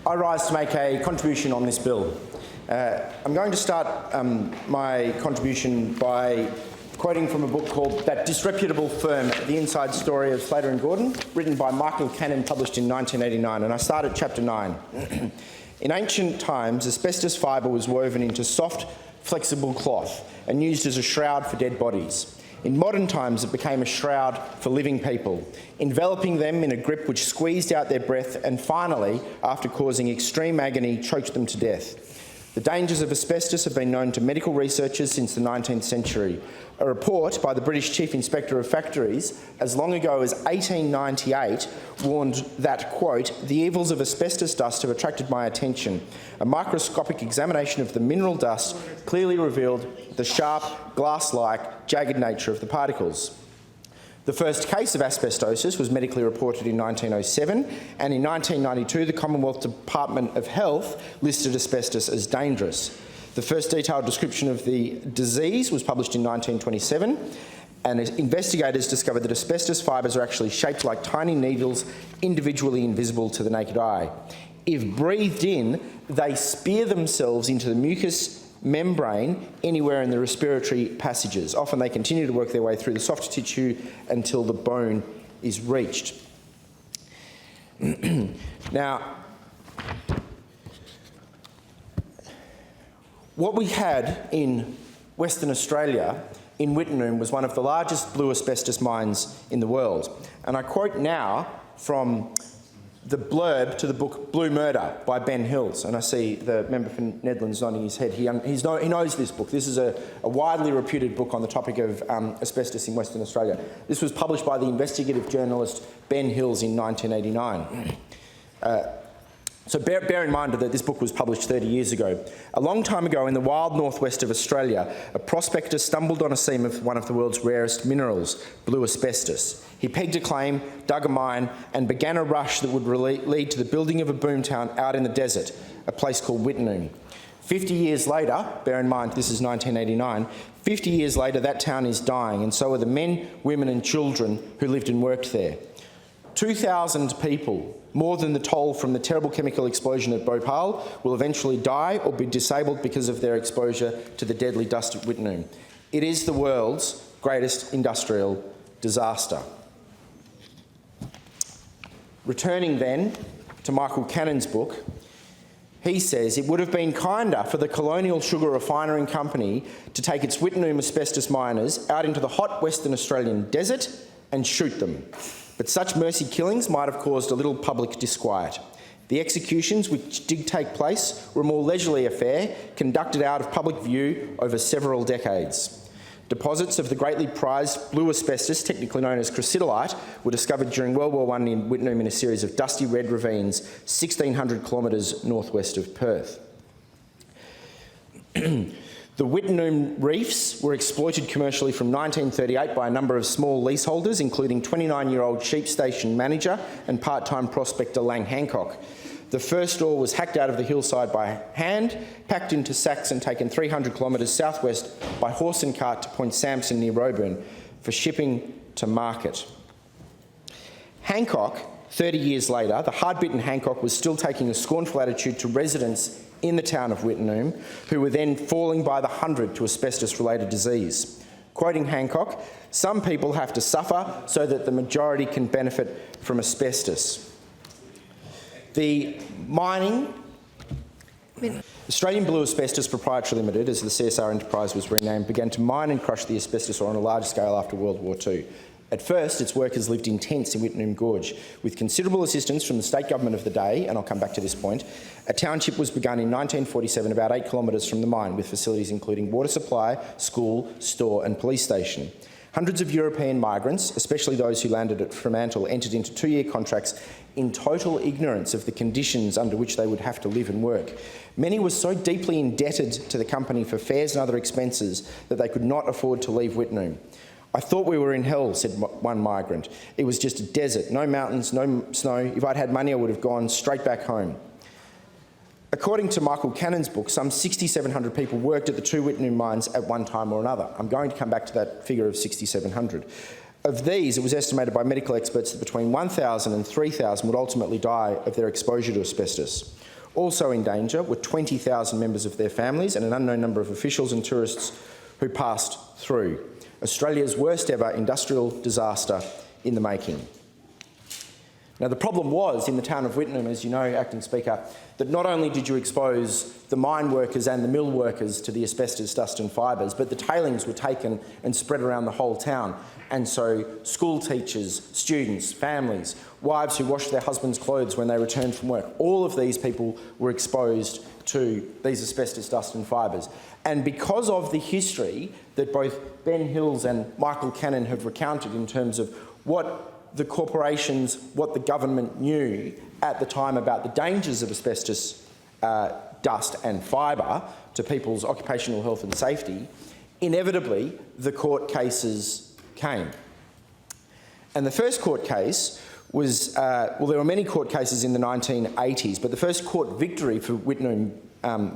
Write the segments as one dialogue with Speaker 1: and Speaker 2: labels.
Speaker 1: I rise to make a contribution on this bill. I'm going to start my contribution by quoting from a book called That Disreputable Firm, The Inside Story of Slater and Gordon, written by Michael Cannon, published in 1989, and I start at chapter 9. In ancient times, asbestos fibre was woven into soft, flexible cloth and used as a shroud for dead bodies. In modern times, it became a shroud for living people, enveloping them in a grip which squeezed out their breath and finally, after causing extreme agony, choked them to death. The dangers of asbestos have been known to medical researchers since the 19th century. A report by the British Chief Inspector of Factories as long ago as 1898 warned that, quote, "The evils of asbestos dust have attracted my attention. A microscopic examination of the mineral dust clearly revealed the sharp, glass-like, jagged nature of the particles." The first case of asbestosis was medically reported in 1907, and in 1992 the Commonwealth Department of Health listed asbestos as dangerous. The first detailed description of the disease was published in 1927, and investigators discovered that asbestos fibres are actually shaped like tiny needles, individually invisible to the naked eye. If breathed in, they spear themselves into the mucous membrane anywhere in the respiratory passages. Often they continue to work their way through the soft tissue until the bone is reached. Now, what we had in Western Australia, in Wittenoom, was one of the largest blue asbestos mines in the world. And I quote now from the blurb to the book Blue Murder by Ben Hills, and I see the member for Nedlands nodding his head. He knows this book. This is a widely reputed book on the topic of asbestos in Western Australia. This was published by the investigative journalist Ben Hills in 1989. So bear in mind that this book was published 30 years ago. A long time ago in the wild northwest of Australia, a prospector stumbled on a seam of one of the world's rarest minerals, blue asbestos. He pegged a claim, dug a mine, and began a rush that would lead to the building of a boomtown out in the desert, a place called Wittenoom. 50 years later, bear in mind this is 1989, 50 years later that town is dying, and so are the men, women and children who lived and worked there. 2,000 people, more than the toll from the terrible chemical explosion at Bhopal, will eventually die or be disabled because of their exposure to the deadly dust at Wittenoom. It is the world's greatest industrial disaster. Returning then to Michael Cannon's book, he says it would have been kinder for the Colonial Sugar Refining Company to take its Wittenoom asbestos miners out into the hot Western Australian desert and shoot them. But such mercy killings might have caused a little public disquiet. The executions which did take place were a more leisurely affair, conducted out of public view over several decades. Deposits of the greatly prized blue asbestos, technically known as chrysotolite, were discovered during World War I in Wittenoom in a series of dusty red ravines 1,600 kilometres northwest of Perth. The Wittenoom reefs were exploited commercially from 1938 by a number of small leaseholders, including 29-year-old sheep station manager and part-time prospector Lang Hancock. The first ore was hacked out of the hillside by hand, packed into sacks and taken 300 kilometres southwest by horse and cart to Point Sampson near Roebourne for shipping to market. Hancock, 30 years later, the hard-bitten Hancock was still taking a scornful attitude to residents in the town of Wittenoom, who were then falling by the hundred to asbestos-related disease. Quoting Hancock, "Some people have to suffer so that the majority can benefit from asbestos." The Australian Blue Asbestos Proprietary Limited, as the CSR enterprise was renamed, began to mine and crush the asbestos ore on a large scale after World War II. At first, its workers lived in tents in Wittenoom Gorge. With considerable assistance from the state government of the day, and I'll come back to this point, a township was begun in 1947 about 8 kilometres from the mine, with facilities including water supply, school, store and police station. Hundreds of European migrants, especially those who landed at Fremantle, entered into 2-year contracts in total ignorance of the conditions under which they would have to live and work. Many were so deeply indebted to the company for fares and other expenses that they could not afford to leave Wittenoom. "I thought we were in hell," said one migrant. "It was just a desert, no mountains, no snow. If I'd had money, I would have gone straight back home." According to Michael Cannon's book, some 6,700 people worked at the 2 Wittenoom mines at one time or another. I'm going to come back to that figure of 6,700. Of these, it was estimated by medical experts that between 1,000 and 3,000 would ultimately die of their exposure to asbestos. Also in danger were 20,000 members of their families and an unknown number of officials and tourists who passed through. Australia's worst ever industrial disaster in the making. Now, the problem was in the town of Wittenoom, as you know, Acting Speaker, that not only did you expose the mine workers and the mill workers to the asbestos dust and fibres, but the tailings were taken and spread around the whole town. And so school teachers, students, families, wives who washed their husbands' clothes when they returned from work, all of these people were exposed to these asbestos dust and fibres. And because of the history that both Ben Hills and Michael Cannon have recounted in terms of what the corporations, what the government knew at the time about the dangers of asbestos dust and fibre to people's occupational health and safety, inevitably the court cases came. And the first court case was, well, there were many court cases in the 1980s, but the first court victory for Wittenoom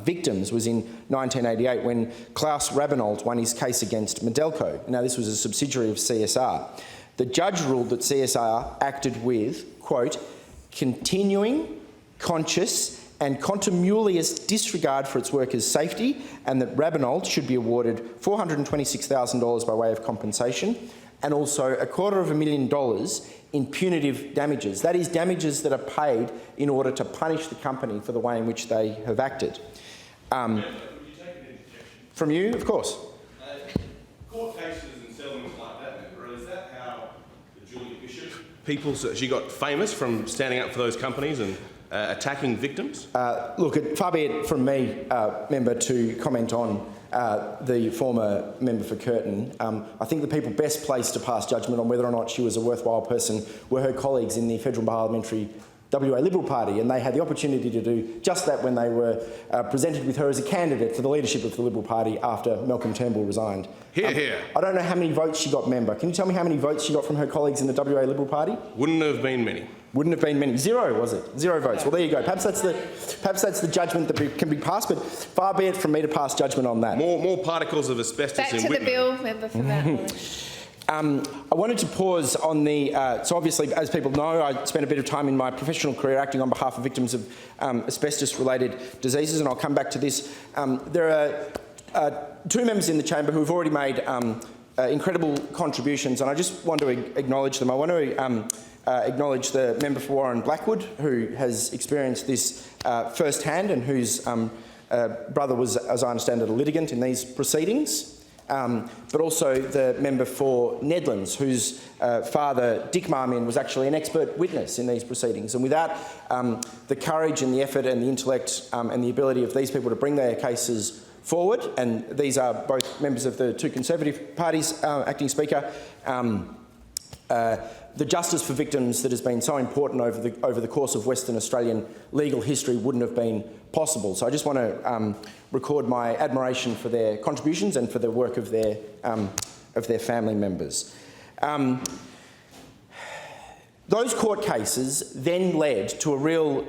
Speaker 1: victims was in 1988 when Klaus Rabenold won his case against Medelco. Now, this was a subsidiary of CSR. The judge ruled that CSR acted with, quote, continuing, conscious and contumelious disregard for its workers' safety, and that Rabenold should be awarded $426,000 by way of compensation and also $250,000 in punitive damages. That is, damages that are paid in order to punish the company for the way in which they have acted.
Speaker 2: Would you take an interjection?
Speaker 1: From you, of course.
Speaker 2: Court cases and settlements like that, member, is that how the Julia Bishop she got famous from standing up for those companies and attacking victims?
Speaker 1: Look, far be it from me, member, to comment on the former member for Curtin. I think the people best placed to pass judgment on whether or not she was a worthwhile person were her colleagues in the Federal Parliamentary WA Liberal Party, and they had the opportunity to do just that when they were presented with her as a candidate for the leadership of the Liberal Party after Malcolm Turnbull resigned.
Speaker 2: Hear, hear.
Speaker 1: I don't know how many votes she got, member. Can you tell me how many votes she got from her colleagues in the WA Liberal Party?
Speaker 2: Wouldn't have been many.
Speaker 1: Wouldn't have been many. Zero, was it? Zero votes. Well, there you go. Perhaps that's the judgment that can be passed, but far be it from me to pass judgment on that.
Speaker 2: More particles of asbestos
Speaker 3: Back
Speaker 2: in
Speaker 3: to
Speaker 2: Wittenoom.
Speaker 3: the bill, member for that.
Speaker 1: I wanted to pause on the... so obviously, as people know, I spent a bit of time in my professional career acting on behalf of victims of asbestos-related diseases, and I'll come back to this. There are two members in the chamber who have already made incredible contributions, and I just want to acknowledge them. I want to acknowledge the member for Warren Blackwood, who has experienced this firsthand and whose brother was, as I understand it, a litigant in these proceedings. But also the member for Nedlands, whose father, Dick Marmion, was actually an expert witness in these proceedings. And without the courage and the effort and the intellect and the ability of these people to bring their cases forward, and these are both members of the two Conservative parties, Acting Speaker, the justice for victims that has been so important over the course of Western Australian legal history wouldn't have been possible. So I just want to record my admiration for their contributions and for the work of their family members. Those court cases then led to a real,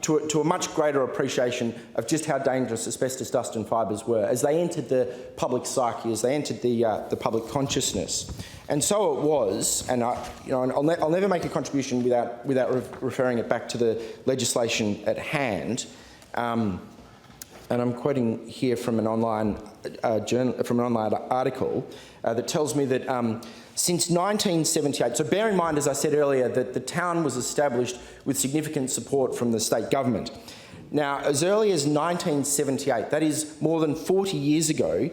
Speaker 1: to a much greater appreciation of just how dangerous asbestos dust and fibres were as they entered the public psyche, as they entered the public consciousness. And so it was, and I'll never make a contribution without referring it back to the legislation at hand. And I'm quoting here from an online article that tells me that since 1978, so bear in mind, as I said earlier, that the town was established with significant support from the state government. Now, as early as 1978, that is more than 40 years ago,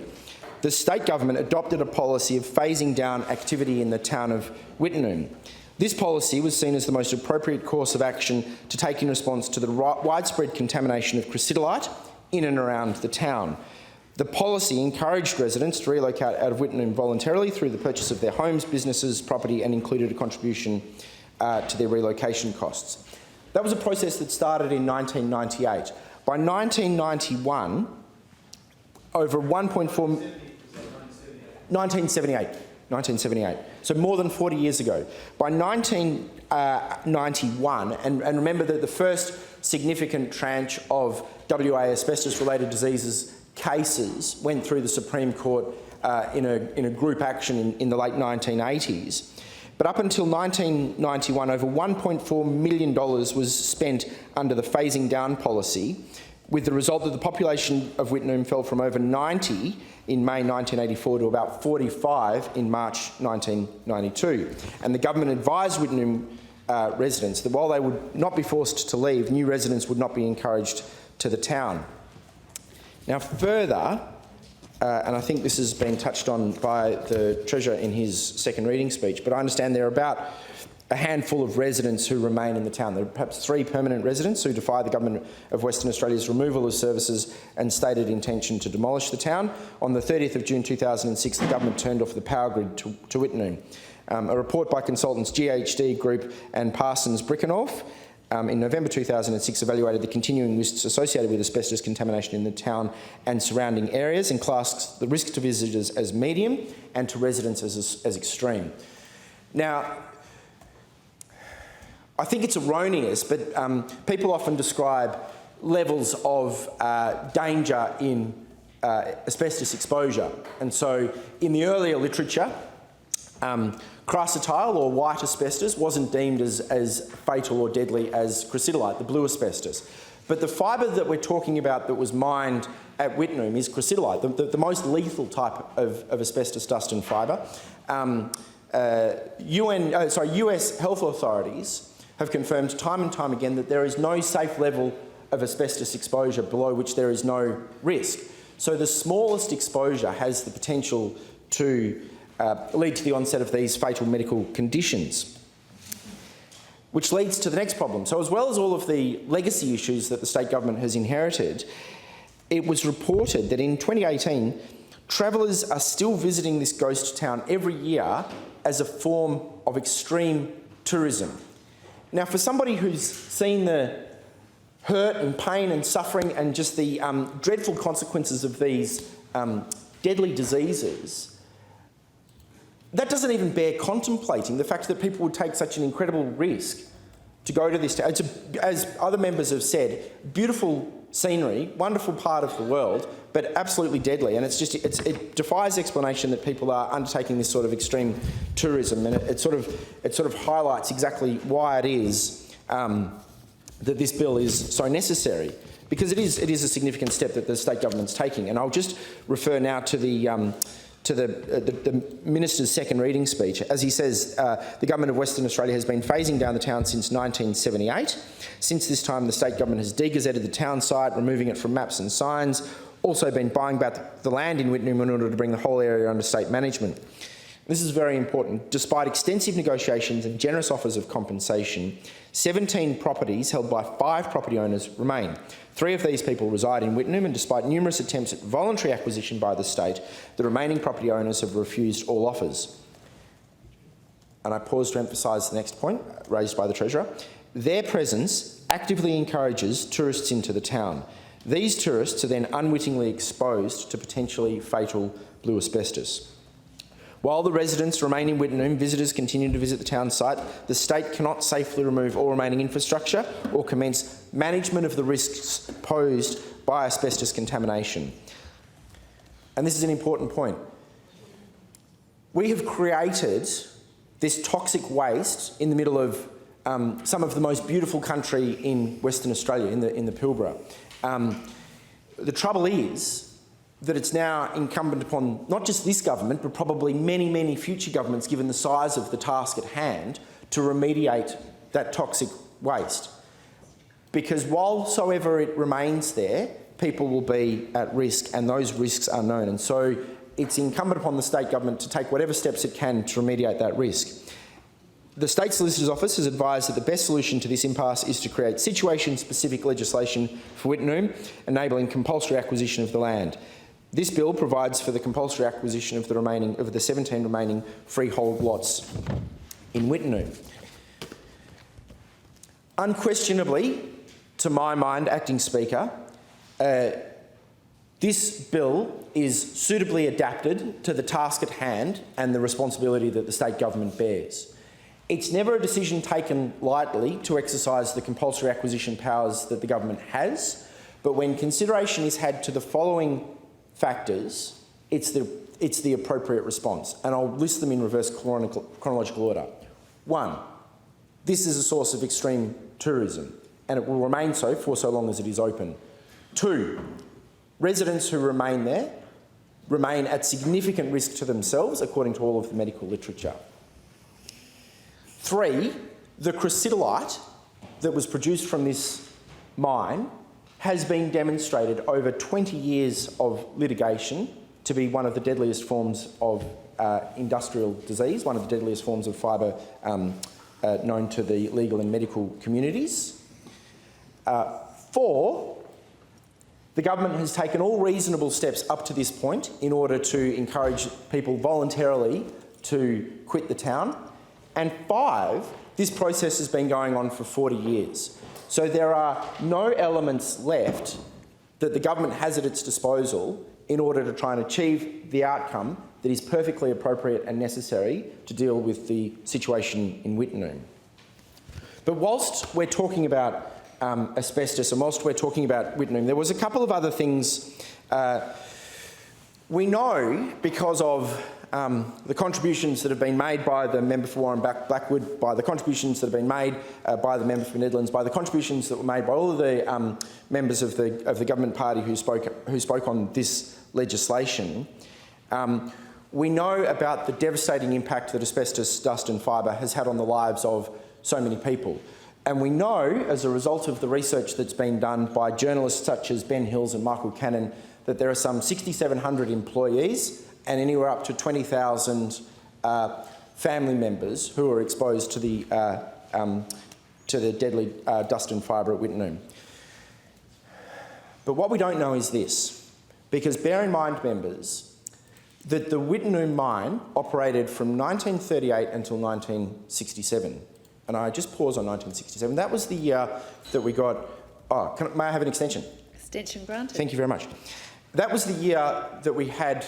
Speaker 1: the state government adopted a policy of phasing down activity in the town of Wittenoom. This policy was seen as the most appropriate course of action to take in response to the widespread contamination of crucidolite in and around the town. The policy encouraged residents to relocate out of Wittenoom voluntarily through the purchase of their homes, businesses, property, and included a contribution to their relocation costs. That was a process that started in 1998. By 1991, over 1.4... 1978. So more than 40 years ago. By 1991, and remember that the first significant tranche of WA asbestos-related diseases cases went through the Supreme Court in a group action in the late 1980s. But up until 1991, over $1.4 million was spent under the phasing down policy, with the result that the population of Wittenoom fell from over 90 in May 1984 to about 45 in March 1992. And the government advised Wittenoom residents that while they would not be forced to leave, new residents would not be encouraged to the town. Now further, and I think this has been touched on by the Treasurer in his second reading speech, but I understand there are about a handful of residents who remain in the town. There are perhaps 3 permanent residents who defy the Government of Western Australia's removal of services and stated intention to demolish the town. On the 30th of June 2006, the government turned off the power grid to Wittenoom. A report by consultants GHD Group and Parsons Brickenhoff in November 2006 evaluated the continuing risks associated with asbestos contamination in the town and surrounding areas and classed the risk to visitors as medium and to residents as extreme. Now, I think it's erroneous, but people often describe levels of danger in asbestos exposure. And so in the earlier literature, chrysotile or white asbestos wasn't deemed as fatal or deadly as chrysolite, the blue asbestos. But the fibre that we're talking about that was mined at Wittenoom is chrysolite, the most lethal type of asbestos dust and fibre. US health authorities have confirmed time and time again that there is no safe level of asbestos exposure below which there is no risk. So the smallest exposure has the potential to lead to the onset of these fatal medical conditions, which leads to the next problem. So as well as all of the legacy issues that the state government has inherited, it was reported that in 2018, travellers are still visiting this ghost town every year as a form of extreme tourism. Now, for somebody who's seen the hurt and pain and suffering and just the dreadful consequences of these deadly diseases, that doesn't even bear contemplating, the fact that people would take such an incredible risk to go to this town. It's as other members have said, beautiful scenery, wonderful part of the world, but absolutely deadly. And it defies explanation that people are undertaking this sort of extreme tourism, and it sort of highlights exactly why it is that this bill is so necessary, because it is a significant step that the state government's taking. And I'll just refer now to the Minister's second reading speech. As he says, the Government of Western Australia has been phasing down the town since 1978. Since this time, the state government has degazetted the town site, removing it from maps and signs, also been buying back the land in Wittenoom in order to bring the whole area under state management. This is very important. Despite extensive negotiations and generous offers of compensation, 17 properties held by 5 property owners remain. 3 of these people reside in Wittenoom, and despite numerous attempts at voluntary acquisition by the state, the remaining property owners have refused all offers. And I pause to emphasise the next point raised by the Treasurer. Their presence actively encourages tourists into the town. These tourists are then unwittingly exposed to potentially fatal blue asbestos. While the residents remain in Wittenoom, visitors continue to visit the town site. The state cannot safely remove all remaining infrastructure or commence management of the risks posed by asbestos contamination. And this is an important point. We have created this toxic waste in the middle of some of the most beautiful country in Western Australia, in the Pilbara. The trouble is that it's now incumbent upon not just this government, but probably many, many future governments, given the size of the task at hand, to remediate that toxic waste. Because whatsoever it remains there, people will be at risk, and those risks are known. And so it's incumbent upon the state government to take whatever steps it can to remediate that risk. The State Solicitor's Office has advised that the best solution to this impasse is to create situation-specific legislation for Wittenoom, enabling compulsory acquisition of the land. This bill provides for the compulsory acquisition of the 17 remaining freehold lots in Wittenoom. Unquestionably, to my mind, Acting Speaker, this bill is suitably adapted to the task at hand and the responsibility that the state government bears. It's never a decision taken lightly to exercise the compulsory acquisition powers that the government has, but when consideration is had to the following factors, it's the appropriate response. And I'll list them in reverse chronological order. 1, this is a source of extreme tourism, and it will remain so for so long as it is open. 2, residents who remain there remain at significant risk to themselves, according to all of the medical literature. 3, the crucidolite that was produced from this mine has been demonstrated over 20 years of litigation to be one of the deadliest forms of industrial disease, one of the deadliest forms of fibre known to the legal and medical communities. 4, the government has taken all reasonable steps up to this point in order to encourage people voluntarily to quit the town. And 5, this process has been going on for 40 years. So there are no elements left that the government has at its disposal in order to try and achieve the outcome that is perfectly appropriate and necessary to deal with the situation in Wittenoom. But whilst we're talking about asbestos and whilst we're talking about Wittenoom, there was a couple of other things we know because of the contributions that have been made by the member for Warren Blackwood, by the contributions that have been made by the member for Nedlands, by the contributions that were made by all of the members of the government party who spoke on this legislation. We know about the devastating impact that asbestos, dust and fibre has had on the lives of so many people. And we know, as a result of the research that's been done by journalists such as Ben Hills and Michael Cannon, that there are some 6,700 employees and anywhere up to 20,000 family members who are exposed to the deadly dust and fibre at Wittenoom. But what we don't know is this, because bear in mind, members, that the Wittenoom mine operated from 1938 until 1967. And I just pause on 1967. That was the year that we got... may I have an extension?
Speaker 3: Extension granted.
Speaker 1: Thank you very much. That was the year that we had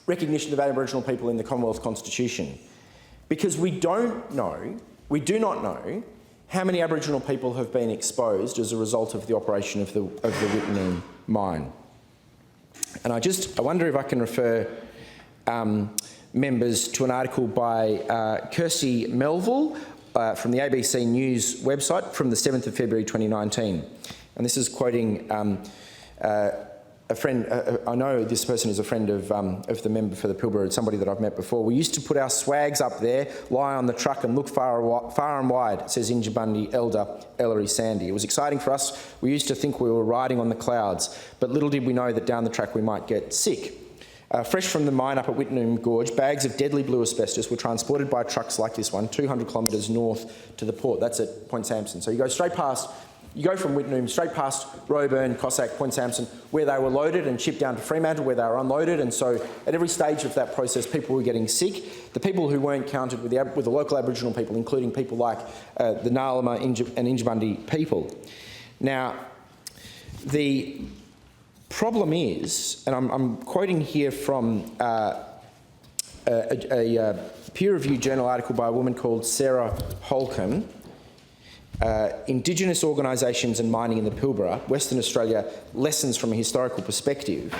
Speaker 1: recognition of Aboriginal people in the Commonwealth Constitution. Because we do not know how many Aboriginal people have been exposed as a result of the operation of the Wittenoom mine. And I wonder if I can refer members to an article by Kirsty Melville from the ABC News website from the 7th of February 2019. And this is quoting a friend, I know this person is a friend of the member for the Pilbara, somebody that I've met before. We used to put our swags up there, lie on the truck and look far and wide, says Injibundy elder Ellery Sandy. It was exciting for us. We used to think we were riding on the clouds, but little did we know that down the track we might get sick. Fresh from the mine up at Wittenoom Gorge, bags of deadly blue asbestos were transported by trucks like this one, 200 kilometres north to the port. That's at Point Sampson. So you go straight past, you go from Wittenoom straight past Roebourne, Cossack, Point Sampson, where they were loaded and shipped down to Fremantle, where they were unloaded. And so at every stage of that process, people were getting sick. The people who weren't counted with the local Aboriginal people, including people like the Ngarluma and Injibundy people. Now, the problem is, and I'm quoting here from a peer-reviewed journal article by a woman called Sarah Holcomb, Indigenous Organisations and Mining in the Pilbara, Western Australia, Lessons from a Historical Perspective.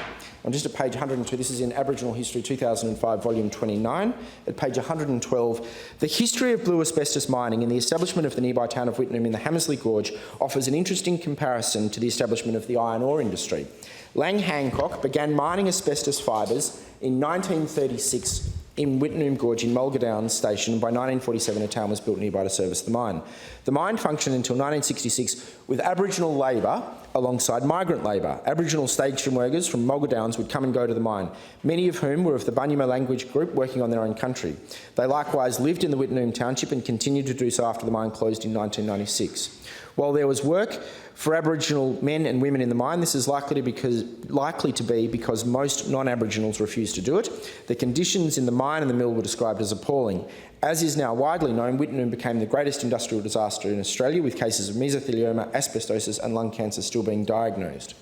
Speaker 1: I'm just at page 102, this is in Aboriginal History 2005, volume 29, at page 112. The history of blue asbestos mining and the establishment of the nearby town of Wittenoom in the Hamersley Gorge offers an interesting comparison to the establishment of the iron ore industry. Lang Hancock began mining asbestos fibres in 1936 in Wittenoom Gorge in Mulga Downs Station, and by 1947 a town was built nearby to service the mine. The mine functioned until 1966 with Aboriginal labour alongside migrant labour. Aboriginal station workers from Mulga Downs would come and go to the mine, many of whom were of the Bunyama language group working on their own country. They likewise lived in the Wittenoom township and continued to do so after the mine closed in 1996. While there was work for Aboriginal men and women in the mine, this is likely to be because most non-Aboriginals refused to do it. The conditions in the mine and the mill were described as appalling. As is now widely known, Wittenoom became the greatest industrial disaster in Australia, with cases of mesothelioma, asbestosis and lung cancer still being diagnosed.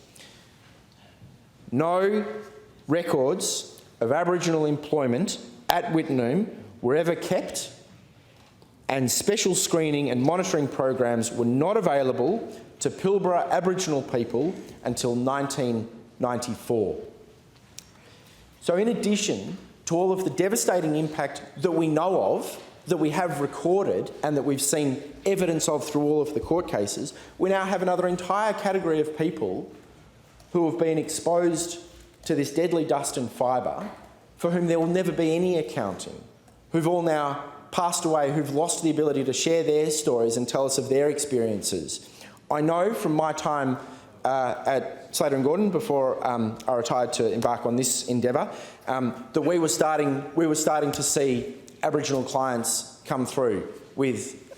Speaker 1: No records of Aboriginal employment at Wittenoom were ever kept, and special screening and monitoring programs were not available to Pilbara Aboriginal people until 19 1994. So in addition to all of the devastating impact that we know of, that we have recorded and that we've seen evidence of through all of the court cases, we now have another entire category of people who have been exposed to this deadly dust and fibre, for whom there will never be any accounting, who've all now passed away, who've lost the ability to share their stories and tell us of their experiences. I know from my time at Slater and Gordon before I retired to embark on this endeavour, that we were starting to see Aboriginal clients come through with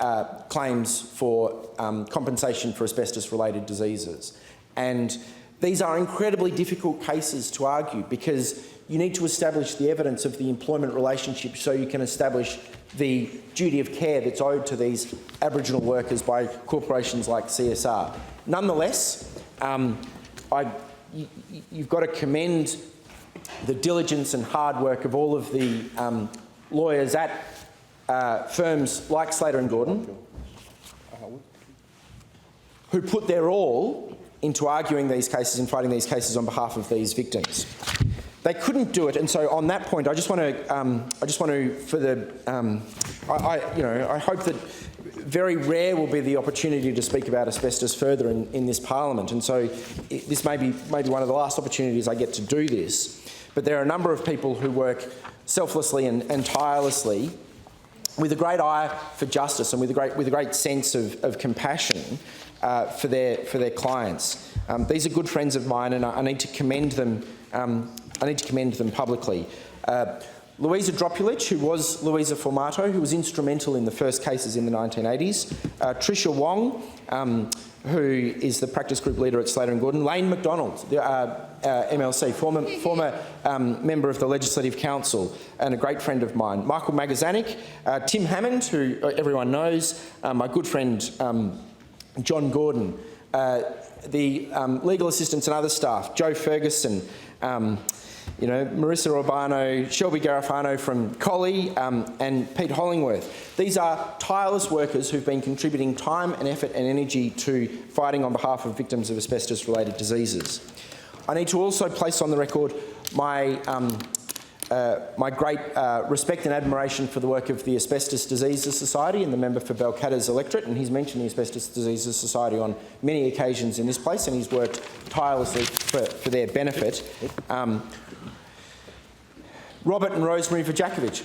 Speaker 1: claims for compensation for asbestos-related diseases. And these are incredibly difficult cases to argue because you need to establish the evidence of the employment relationship so you can establish the duty of care that's owed to these Aboriginal workers by corporations like CSR. Nonetheless, you've got to commend the diligence and hard work of all of the lawyers at firms like Slater and Gordon who put their all into arguing these cases and fighting these cases on behalf of these victims. They couldn't do it, and so on that point, I hope that very rare will be the opportunity to speak about asbestos further in this Parliament, and so this may be one of the last opportunities I get to do this. But there are a number of people who work selflessly and tirelessly with a great eye for justice and with a great sense of compassion for their clients. These are good friends of mine, and I need to commend them. I need to commend them publicly. Louisa Dropulich, who was Louisa Formato, who was instrumental in the first cases in the 1980s. Tricia Wong, who is the practice group leader at Slater and Gordon. Lane McDonald, the MLC, former member of the Legislative Council and a great friend of mine. Michael Magazanik, Tim Hammond, who everyone knows, my good friend John Gordon, the legal assistants and other staff, Joe Ferguson, Marissa Urbano, Shelby Garofano from Collie, and Pete Hollingworth. These are tireless workers who've been contributing time and effort and energy to fighting on behalf of victims of asbestos-related diseases. I need to also place on the record my great respect and admiration for the work of the Asbestos Diseases Society and the member for Balcatta's electorate, and he's mentioned the Asbestos Diseases Society on many occasions in this place, and he's worked tirelessly for their benefit. Robert and Rosemary Vajakovic.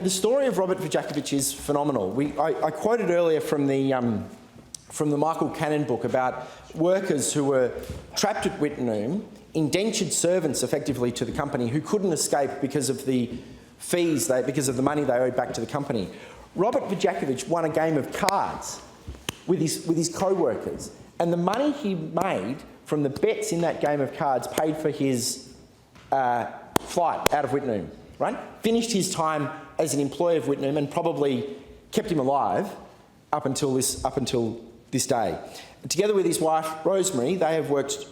Speaker 1: The story of Robert Vajakovic is phenomenal. I quoted earlier from the Michael Cannon book about workers who were trapped at Wittenoom, indentured servants effectively to the company who couldn't escape because of the fees, because of the money they owed back to the company. Robert Vajakovic won a game of cards with his co-workers, and the money he made from the bets in that game of cards paid for his flight out of Wittenoom, right? Finished his time as an employee of Wittenoom and probably kept him alive up until this day. Together with his wife, Rosemary, they have worked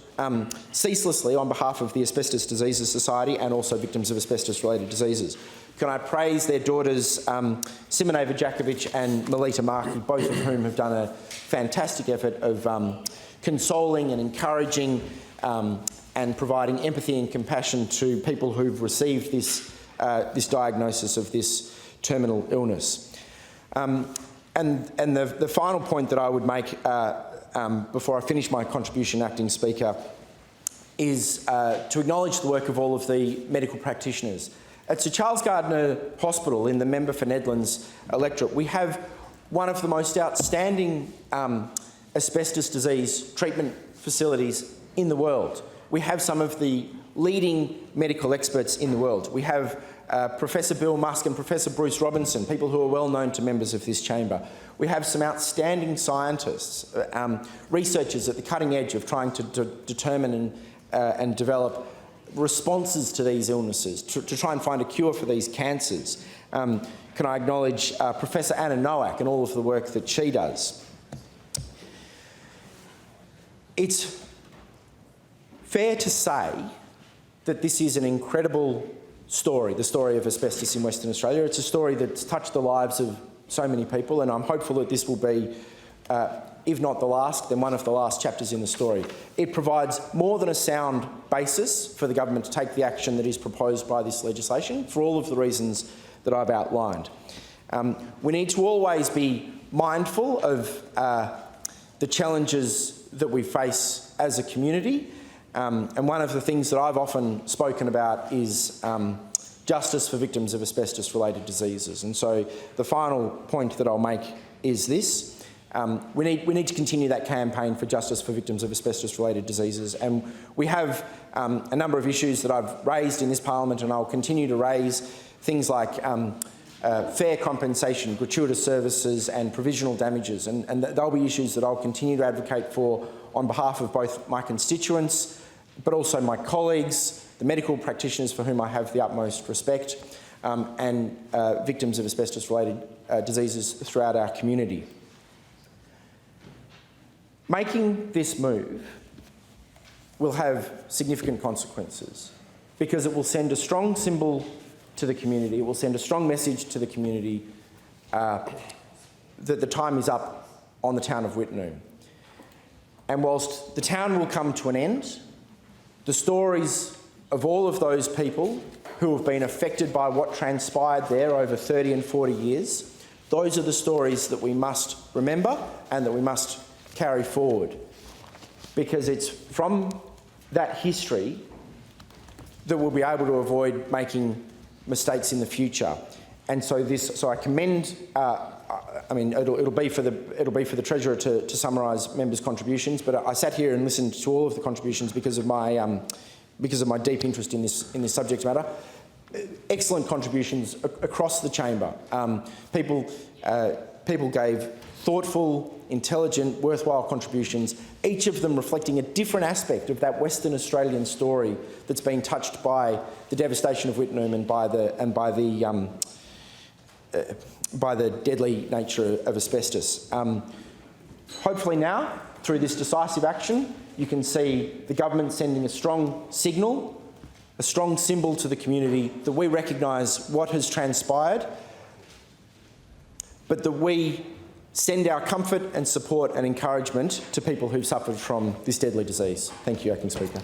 Speaker 1: ceaselessly on behalf of the Asbestos Diseases Society and also victims of asbestos-related diseases. Can I praise their daughters, Simone Vajakovic and Melita Markey, both of whom have done a fantastic effort of consoling and encouraging and providing empathy and compassion to people who've received this diagnosis of this terminal illness. And the final point that I would make before I finish my contribution, Acting Speaker, is to acknowledge the work of all of the medical practitioners. At Sir Charles Gardner Hospital in the member for Nedlands electorate, we have one of the most outstanding asbestos disease treatment facilities in the world. We have some of the leading medical experts in the world. We have Professor Bill Musk and Professor Bruce Robinson, people who are well known to members of this chamber. We have some outstanding scientists, researchers at the cutting edge of trying to determine and develop responses to these illnesses, to try and find a cure for these cancers. Can I acknowledge Professor Anna Nowak and all of the work that she does? It's fair to say that this is an incredible story, the story of asbestos in Western Australia. It's a story that's touched the lives of so many people, and I'm hopeful that this will be if not the last, then one of the last chapters in the story. It provides more than a sound basis for the government to take the action that is proposed by this legislation, for all of the reasons that I've outlined. We need to always be mindful of the challenges that we face as a community, and one of the things that I've often spoken about is justice for victims of asbestos-related diseases. And so the final point that I'll make is this. We need to continue that campaign for justice for victims of asbestos-related diseases, and we have a number of issues that I've raised in this parliament, and I'll continue to raise, things like fair compensation, gratuitous services and provisional damages, and they'll be issues that I'll continue to advocate for on behalf of both my constituents but also my colleagues, the medical practitioners for whom I have the utmost respect, and victims of asbestos-related diseases throughout our community. Making this move will have significant consequences because it will send a strong symbol to the community. It will send a strong message to the community that the time is up on the town of Wittenoom. And whilst the town will come to an end, the stories of all of those people who have been affected by what transpired there over 30 and 40 years, those are the stories that we must remember and that we must carry forward, because it's from that history that we'll be able to avoid making mistakes in the future. And so I commend. It'll be for the Treasurer to summarise members' contributions, but I sat here and listened to all of the contributions because of my deep interest in this subject matter. Excellent contributions across the chamber. People gave thoughtful, intelligent, worthwhile contributions, each of them reflecting a different aspect of that Western Australian story that's been touched by the devastation of Wittenoom and by the deadly nature of asbestos. Hopefully now, through this decisive action, you can see the government sending a strong signal, a strong symbol to the community that we recognise what has transpired, but that we send our comfort and support and encouragement to people who've suffered from this deadly disease. Thank you, Acting Speaker.